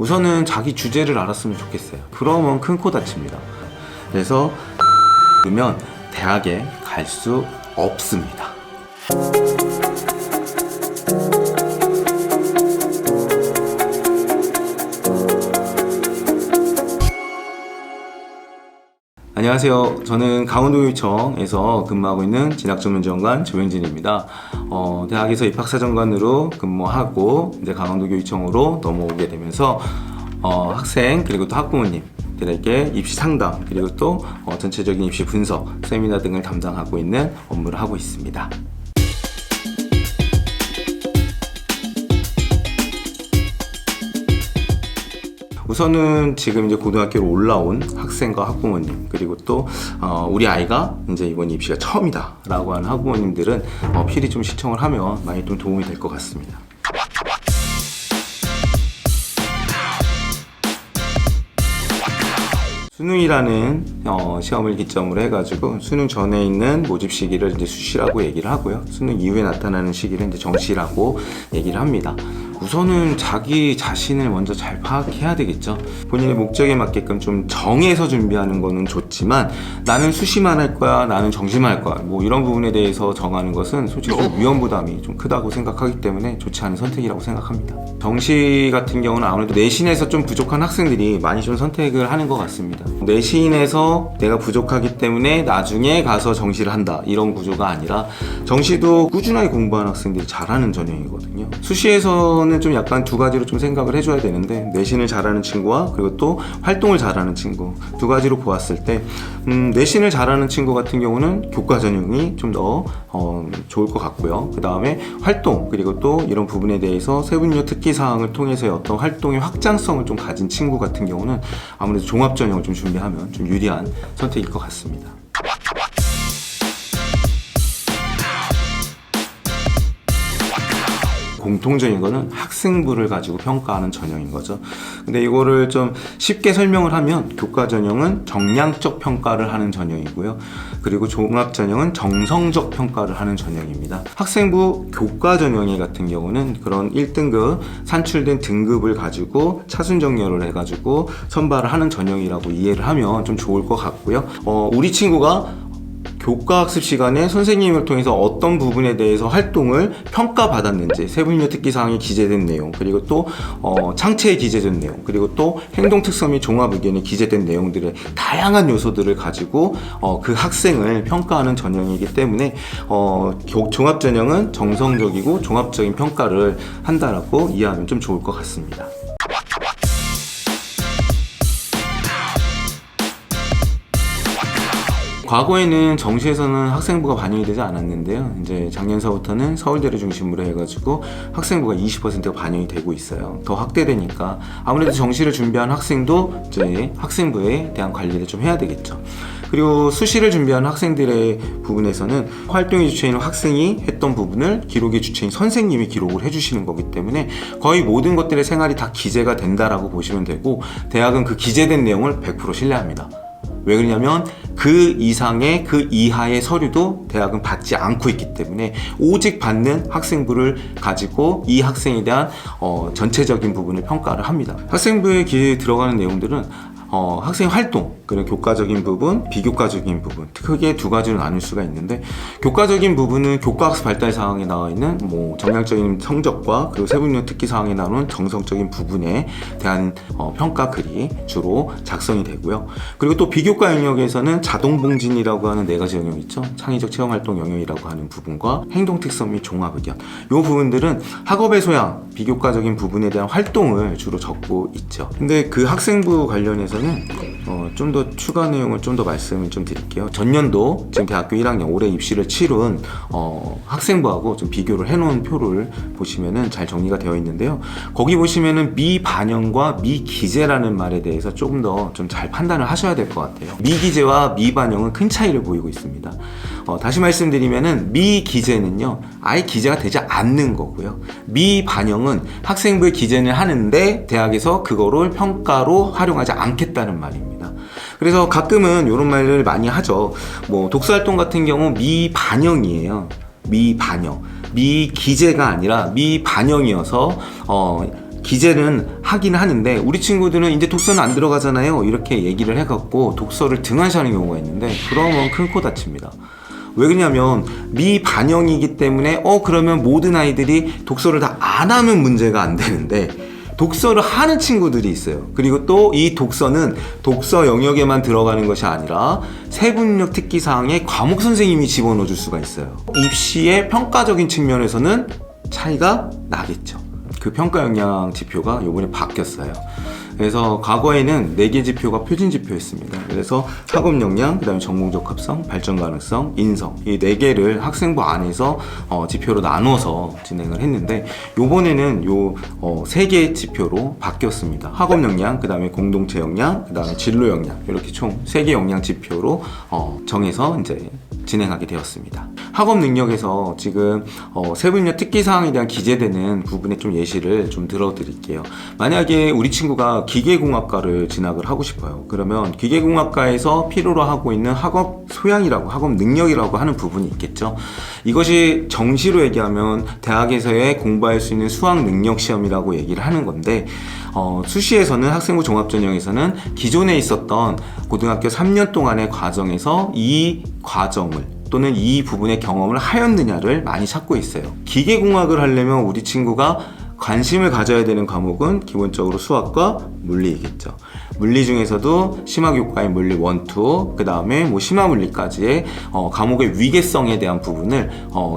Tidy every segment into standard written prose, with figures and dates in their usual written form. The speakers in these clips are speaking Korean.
우선은 자기 주제를 알았으면 좋겠어요. 그러면 큰 코 다칩니다. 그래서 그러면 대학에 갈 수 없습니다. 안녕하세요. 저는 강원도교육청에서 근무하고 있는 진학전문지원관 조현진입니다. 대학에서 입학사정관으로 근무하고 이제 강원도교육청으로 넘어오게 되면서 학생 그리고 또 학부모님들에게 입시 상담 그리고 또 전체적인 입시 분석, 세미나 등을 담당하고 있는 업무를 하고 있습니다. 우선은 지금 이제 고등학교로 올라온 학생과 학부모님 그리고 또 우리 아이가 이제 이번 입시가 처음이다라고 하는 학부모님들은 필히 좀 시청을 하면 많이 좀 도움이 될 것 같습니다. 수능이라는 시험을 기점으로 해가지고 수능 전에 있는 모집 시기를 이제 수시라고 얘기를 하고요. 수능 이후에 나타나는 시기를 이제 정시라고 얘기를 합니다. 우선은 자기 자신을 먼저 잘 파악해야 되겠죠. 본인의 목적에 맞게끔 좀 정해서 준비하는 거는 좋지만 나는 수시만 할 거야, 나는 정시만 할 거야, 뭐 이런 부분에 대해서 정하는 것은 솔직히 좀 위험 부담이 좀 크다고 생각하기 때문에 좋지 않은 선택이라고 생각합니다. 정시 같은 경우는 아무래도 내신에서 좀 부족한 학생들이 많이 좀 선택을 하는 것 같습니다. 내신에서 내가 부족하기 때문에 나중에 가서 정시를 한다 이런 구조가 아니라 정시도 꾸준하게 공부하는 학생들이 잘하는 전형이거든요. 수시에서는 좀 약간 두 가지로 좀 생각을 해줘야 되는데 내신을 잘하는 친구와 그리고 또 활동을 잘하는 친구 두 가지로 보았을 때 내신을 잘하는 친구 같은 경우는 교과 전형이 좀 더 좋을 것 같고요. 그 다음에 활동 그리고 또 이런 부분에 대해서 세분요 특기사항을 통해서의 어떤 활동의 확장성을 좀 가진 친구 같은 경우는 아무래도 종합 전형을 좀 준비하면 좀 유리한 선택일 것 같습니다. 공통적인 거는 학생부를 가지고 평가하는 전형인 거죠. 근데 이거를 좀 쉽게 설명을 하면 교과 전형은 정량적 평가를 하는 전형이고요. 그리고 종합 전형은 정성적 평가를 하는 전형입니다. 학생부 교과 전형의 같은 경우는 그런 1등급 산출된 등급을 가지고 차순정렬을 해가지고 선발을 하는 전형이라고 이해를 하면 좀 좋을 것 같고요. 우리 친구가 교과학습 시간에 선생님을 통해서 어떤 부분에 대해서 활동을 평가받았는지 세분요 특기사항에 기재된 내용 그리고 또 창체에 기재된 내용 그리고 또 행동특성 및 종합의견에 기재된 내용들의 다양한 요소들을 가지고 그 학생을 평가하는 전형이기 때문에 종합전형은 정성적이고 종합적인 평가를 한다라고 이해하면 좀 좋을 것 같습니다. 과거에는 정시에서는 학생부가 반영이 되지 않았는데요. 이제 작년서부터는 서울대를 중심으로 해가지고 학생부가 20%가 반영이 되고 있어요. 더 확대되니까 아무래도 정시를 준비한 학생도 이제 학생부에 대한 관리를 좀 해야 되겠죠. 그리고 수시를 준비하는 학생들의 부분에서는 활동의 주체인 학생이 했던 부분을 기록의 주체인 선생님이 기록을 해주시는 거기 때문에 거의 모든 것들의 생활이 다 기재가 된다라고 보시면 되고 대학은 그 기재된 내용을 100% 신뢰합니다. 왜 그러냐면 그 이상의 그 이하의 서류도 대학은 받지 않고 있기 때문에 오직 받는 학생부를 가지고 이 학생에 대한 전체적인 부분을 평가를 합니다. 학생부에 들어가는 내용들은 학생 활동, 그리고 교과적인 부분, 비교과적인 부분 크게 두 가지로 나눌 수가 있는데 교과적인 부분은 교과학습 발달 사항에 나와 있는 정량적인 성적과 그리고 세분요 특기 사항에 나오는 정성적인 부분에 대한 평가글이 주로 작성이 되고요. 그리고 또 비교과 영역에서는 자동봉진이라고 하는 네 가지 영역 있죠. 창의적 체험활동 영역이라고 하는 부분과 행동특성 및 종합의견 이 부분들은 학업의 소양, 비교과적인 부분에 대한 활동을 주로 적고 있죠. 근데 그 학생부 관련해서는 좀 더 추가 내용을 좀 더 말씀을 좀 드릴게요. 전년도 지금 대학교 1학년 올해 입시를 치룬 학생부하고 좀 비교를 해놓은 표를 보시면은 잘 정리가 되어 있는데요. 거기 보시면은 미반영과 미기재라는 말에 대해서 조금 더 좀 잘 판단을 하셔야 될 것 같아요. 미기재와 미반영은 큰 차이를 보이고 있습니다. 다시 말씀드리면은 미기재는요 아예 기재가 되지 않는 거고요. 미반영은 학생부에 기재는 하는데 대학에서 그거를 평가로 활용하지 않겠다는 말입니다. 그래서 가끔은 이런 말을 많이 하죠. 독서활동 같은 경우 미반영이에요. 미반영. 미기재가 아니라 미반영이어서 기재는 하긴 하는데 우리 친구들은 이제 독서는 안 들어가잖아요 이렇게 얘기를 해갖고 독서를 등한시하는 경우가 있는데 그러면 큰 코 다칩니다. 왜 그러냐면 미반영이기 때문에 그러면 모든 아이들이 독서를 다 안 하면 문제가 안 되는데 독서를 하는 친구들이 있어요. 그리고 또 이 독서는 독서 영역에만 들어가는 것이 아니라 세분력 특기사항에 과목 선생님이 집어넣어 줄 수가 있어요. 입시의 평가적인 측면에서는 차이가 나겠죠. 그 평가 영향 지표가 이번에 바뀌었어요. 그래서 과거에는 4개 지표가 표준 지표였습니다. 그래서 학업 역량, 그 다음에 전공 적합성, 발전 가능성, 인성 이 4개를 학생부 안에서 지표로 나눠서 진행을 했는데 요번에는 요 3개 지표로 바뀌었습니다. 학업 역량, 그 다음에 공동체 역량, 그 다음에 진로 역량 이렇게 총 3개 역량 지표로 정해서 이제 진행하게 되었습니다. 학업 능력에서 지금 세분력 특기사항에 대한 기재되는 부분에 좀 예시를 좀 들어드릴게요. 만약에 우리 친구가 기계공학과를 진학을 하고 싶어요. 그러면 기계공학과에서 필요로 하고 있는 학업 소양이라고 학업 능력이라고 하는 부분이 있겠죠. 이것이 정시로 얘기하면 대학에서의 공부할 수 있는 수학 능력 시험이라고 얘기를 하는 건데 수시에서는 학생부 종합전형에서는 기존에 있었던 고등학교 3년 동안의 과정에서 이 과정을 또는 이 부분의 경험을 하였느냐를 많이 찾고 있어요. 기계공학을 하려면 우리 친구가 관심을 가져야 되는 과목은 기본적으로 수학과 물리이겠죠. 물리 중에서도 심화교과인 물리 1, 2, 그 다음에 심화물리까지의 과목의 위계성에 대한 부분을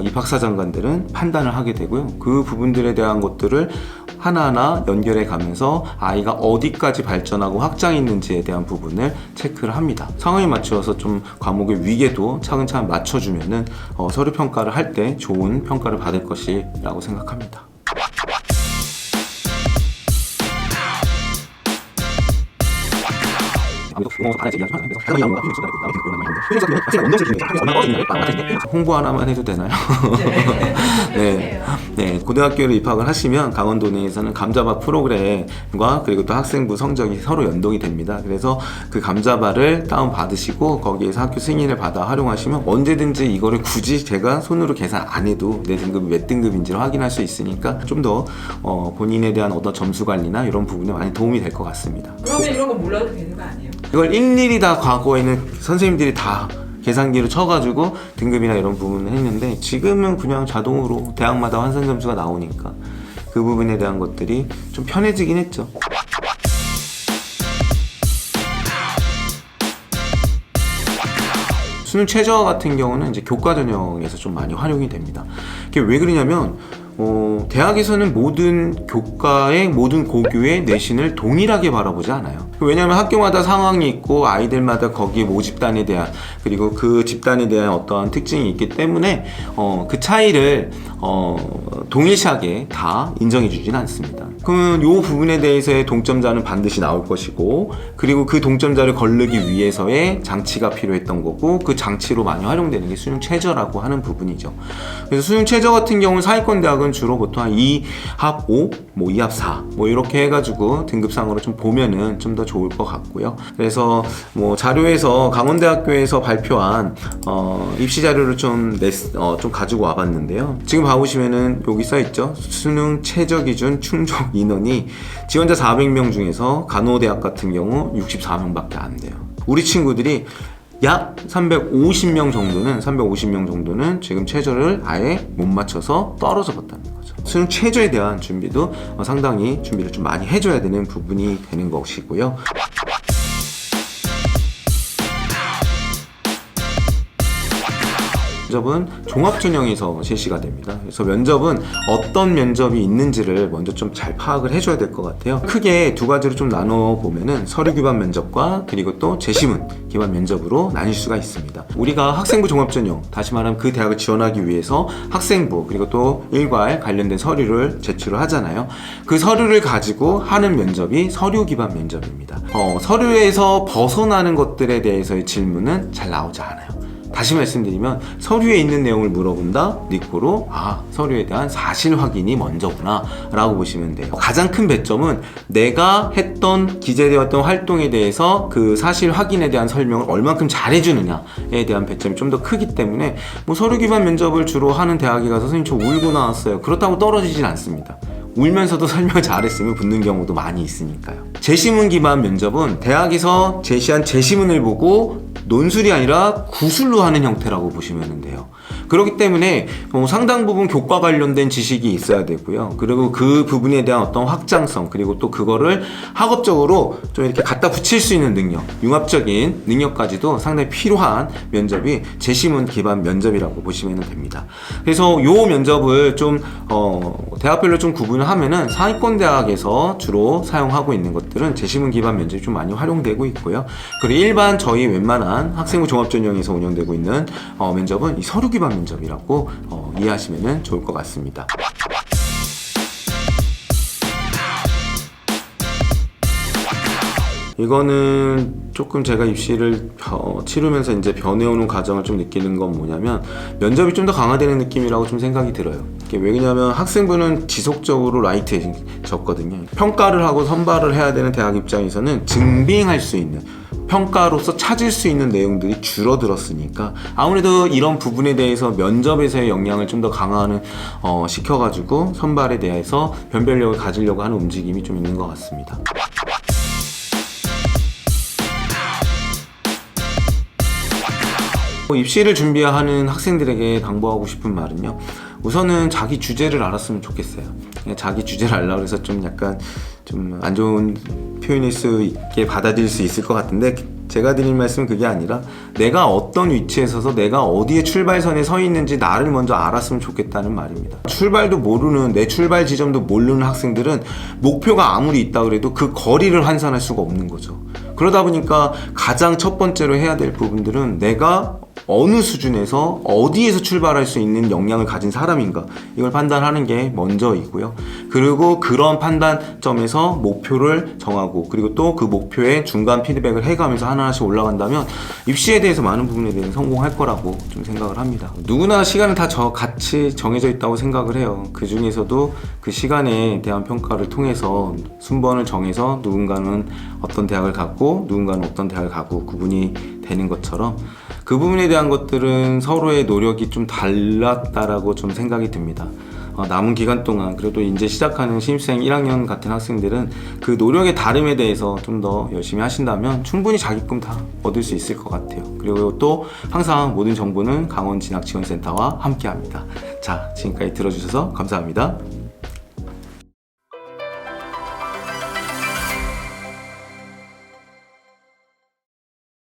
입학사정관들은 판단을 하게 되고요. 그 부분들에 대한 것들을 하나하나 연결해 가면서 아이가 어디까지 발전하고 확장이 있는지에 대한 부분을 체크를 합니다. 상황에 맞추어서 좀 과목의 위계도 차근차근 맞춰주면은 서류 평가를 할 때 좋은 평가를 받을 것이라고 생각합니다. 홍보 하나만 해도 되나요? 네, 고등학교를 입학을 하시면 강원도 내에서는 감자바 프로그램과 그리고 또 학생부 성적이 서로 연동이 됩니다. 그래서 그 감자바를 다운 받으시고 거기에서 학교 승인을 받아 활용하시면 언제든지 이거를 굳이 제가 손으로 계산 안 해도 내 등급이 몇 등급인지를 확인할 수 있으니까 좀 더 본인에 대한 어떤 점수 관리나 이런 부분에 많이 도움이 될 것 같습니다. 그러면 이런 거 몰라도 되는 거 아니에요? 이걸 일일이 다 과거에는 선생님들이 다 계산기로 쳐가지고 등급이나 이런 부분을 했는데 지금은 그냥 자동으로 대학마다 환산 점수가 나오니까 그 부분에 대한 것들이 좀 편해지긴 했죠. 수능 최저 같은 경우는 이제 교과 전형에서 좀 많이 활용이 됩니다. 그게 왜 그러냐면 대학에서는 모든 교과의 모든 고교의 내신을 동일하게 바라보지 않아요. 왜냐하면 학교마다 상황이 있고 아이들마다 거기에 모집단에 대한 그리고 그 집단에 대한 어떠한 특징이 있기 때문에 그 차이를 동일시하게 다 인정해 주진 않습니다. 그러면 이 부분에 대해서의 동점자는 반드시 나올 것이고 그리고 그 동점자를 거르기 위해서의 장치가 필요했던 거고 그 장치로 많이 활용되는 게 수능 최저라고 하는 부분이죠. 그래서 수능 최저 같은 경우는 사회권 대학은 주로 보통 한 2합 5, 2합 4 이렇게 해가지고 등급상으로 좀 보면은 좀 더 좋을 것 같고요. 그래서 자료에서 강원대학교에서 발표한 입시 자료를 좀 가지고 와봤는데요. 지금 봐보시면은 여기 써있죠. 수능 최저 기준 충족 인원이 지원자 400명 중에서 간호대학 같은 경우 64명밖에 안 돼요. 우리 친구들이 약 350명 정도는 지금 최저를 아예 못 맞춰서 떨어져 봤다는 거죠. 수능 최저에 대한 준비도 상당히 준비를 좀 많이 해줘야 되는 부분이 되는 것이고요. 면접은 종합전형에서 실시가 됩니다. 그래서 면접은 어떤 면접이 있는지를 먼저 좀 잘 파악을 해줘야 될 것 같아요. 크게 두 가지로 좀 나눠 보면은 서류 기반 면접과 그리고 또 재시문 기반 면접으로 나뉠 수가 있습니다. 우리가 학생부 종합전형, 다시 말하면 그 대학을 지원하기 위해서 학생부 그리고 또 일괄 관련된 서류를 제출을 하잖아요. 그 서류를 가지고 하는 면접이 서류 기반 면접입니다. 서류에서 벗어나는 것들에 대해서의 질문은 잘 나오지 않아요. 다시 말씀드리면 서류에 있는 내용을 물어본다 니코로 서류에 대한 사실 확인이 먼저구나 라고 보시면 돼요. 가장 큰 배점은 내가 했던 기재되었던 활동에 대해서 그 사실 확인에 대한 설명을 얼만큼 잘해주느냐에 대한 배점이 좀 더 크기 때문에 서류 기반 면접을 주로 하는 대학에 가서 선생님 저 울고 나왔어요 그렇다고 떨어지진 않습니다. 울면서도 설명 잘했으면 붙는 경우도 많이 있으니까요. 제시문 기반 면접은 대학에서 제시한 제시문을 보고 논술이 아니라 구술로 하는 형태라고 보시면 돼요. 그렇기 때문에 상당 부분 교과 관련된 지식이 있어야 되고요. 그리고 그 부분에 대한 어떤 확장성, 그리고 또 그거를 학업적으로 좀 이렇게 갖다 붙일 수 있는 능력, 융합적인 능력까지도 상당히 필요한 면접이 제시문 기반 면접이라고 보시면 됩니다. 그래서 이 면접을 좀 대학별로 좀 구분을 하면은 상위권 대학에서 주로 사용하고 있는 것들은 제시문 기반 면접이 좀 많이 활용되고 있고요. 그리고 일반 저희 웬만한 학생부 종합전형에서 운영되고 있는 면접은 이 서류 기반 면접이라고 이해하시면 좋을 것 같습니다. 이거는 조금 제가 입시를 치르면서 이제 변해오는 과정을 좀 느끼는 건 뭐냐면 면접이 좀 더 강화되는 느낌이라고 좀 생각이 들어요. 이게 왜냐면 학생부는 지속적으로 라이트해졌거든요. 평가를 하고 선발을 해야 되는 대학 입장에서는 증빙할 수 있는 평가로서 찾을 수 있는 내용들이 줄어들었으니까 아무래도 이런 부분에 대해서 면접에서의 역량을 좀 더 강화하는 시켜가지고 선발에 대해서 변별력을 가지려고 하는 움직임이 좀 있는 것 같습니다. 입시를 준비하는 학생들에게 당부하고 싶은 말은요, 우선은 자기 주제를 알았으면 좋겠어요. 자기 주제를 알라고 해서 좀 약간 좀 안 좋은 표현일 수 있게 받아들일 수 있을 것 같은데, 제가 드릴 말씀은 그게 아니라 내가 어떤 위치에 서서 내가 어디에 출발선에 서 있는지 나를 먼저 알았으면 좋겠다는 말입니다. 출발도 모르는, 내 출발 지점도 모르는 학생들은 목표가 아무리 있다 그래도 그 거리를 환산할 수가 없는 거죠. 그러다 보니까 가장 첫 번째로 해야 될 부분들은 내가 어느 수준에서 어디에서 출발할 수 있는 역량을 가진 사람인가, 이걸 판단하는 게 먼저이고요. 그리고 그런 판단점에서 목표를 정하고, 그리고 또 그 목표에 중간 피드백을 해가면서 하나씩 올라간다면 입시에 대해서 많은 부분에 대해서 성공할 거라고 좀 생각을 합니다. 누구나 시간은 다 같이 정해져 있다고 생각을 해요. 그 중에서도 그 시간에 대한 평가를 통해서 순번을 정해서 누군가는 어떤 대학을 갔고 누군가는 어떤 대학을 가고 구분이 되는 것처럼 그 부분에 대한 것들은 서로의 노력이 좀 달랐다라고 좀 생각이 듭니다. 남은 기간 동안 그래도 이제 시작하는 신입생 1학년 같은 학생들은 그 노력의 다름에 대해서 좀 더 열심히 하신다면 충분히 자기금 다 얻을 수 있을 것 같아요. 그리고 또 항상 모든 정보는 강원진학지원센터와 함께 합니다. 자, 지금까지 들어주셔서 감사합니다.